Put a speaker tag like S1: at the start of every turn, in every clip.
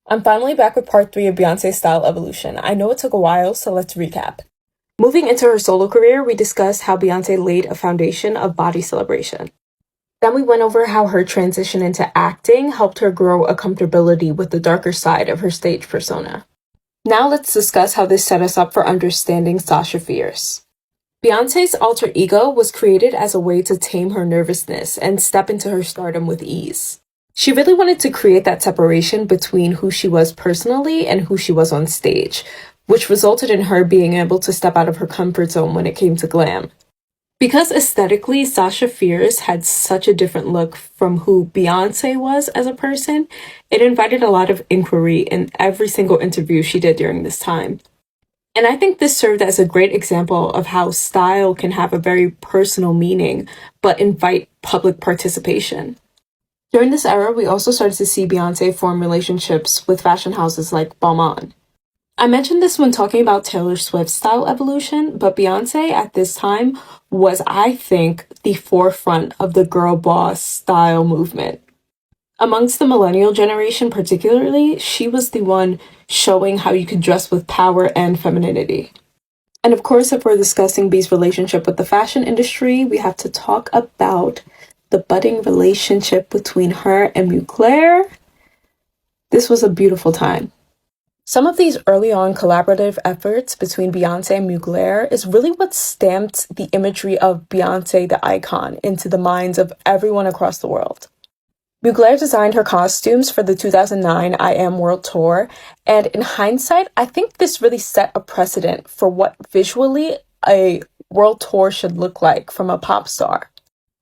S1: I'm finally back with part 3 of Beyonce's style evolution. I know it took a while, so let's recap. Moving into her solo career, we discussed how Beyonce laid a foundation of body celebration. Then we went over how her transition into acting helped her grow a comfortability with the darker side of her stage persona. Now let's discuss how this set us up for understanding Sasha Fierce. Beyonce's alter ego was created as a way to tame her nervousness and step into her stardom with ease. She really wanted to create that separation between who she was personally and who she was on stage, which resulted in her being able to step out of her comfort zone when it came to glam. Because aesthetically, Sasha Fierce had such a different look from who Beyonce was as a person, it invited a lot of inquiry in every single interview she did during this time. And I think this served as a great example of how style can have a very personal meaning, but invite public participation. During this era, we also started to see Beyonce form relationships with fashion houses like Balmain. I mentioned this when talking about Taylor Swift's style evolution, but Beyonce at this time was, I think, the forefront of the girl boss style movement. Amongst the millennial generation particularly, she was the one showing how you could dress with power and femininity. And of course, if we're discussing B's relationship with the fashion industry, we have to talk about the budding relationship between her and Mugler. This was a beautiful time. Some of these early on collaborative efforts between Beyoncé and Mugler is really what stamped the imagery of Beyoncé the icon into the minds of everyone across the world. Mugler designed her costumes for the 2009 I Am World Tour, and in hindsight, I think this really set a precedent for what visually a world tour should look like from a pop star.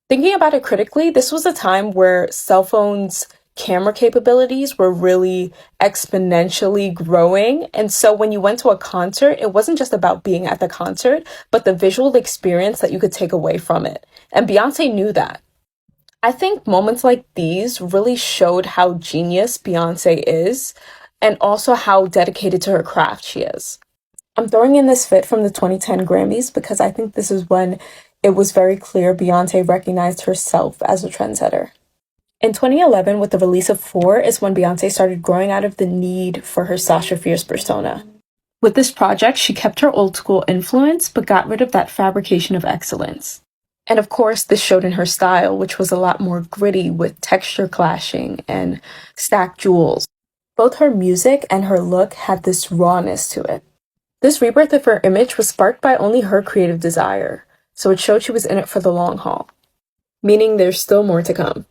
S1: Thinking about it critically, this was a time where cell phones' camera capabilities were really exponentially growing. And so when you went to a concert, it wasn't just about being at the concert, but the visual experience that you could take away from it. And Beyonce knew that. I think moments like these really showed how genius Beyonce is and also how dedicated to her craft she is. I'm throwing in this fit from the 2010 Grammys because I think this is when it was very clear Beyonce recognized herself as a trendsetter. In 2011, with the release of 4, is when Beyonce started growing out of the need for her Sasha Fierce persona. With this project, she kept her old school influence, but got rid of that fabrication of excellence. And of course, this showed in her style, which was a lot more gritty with texture clashing and stacked jewels. Both her music and her look had this rawness to it. This rebirth of her image was sparked by only her creative desire, so it showed she was in it for the long haul, meaning there's still more to come.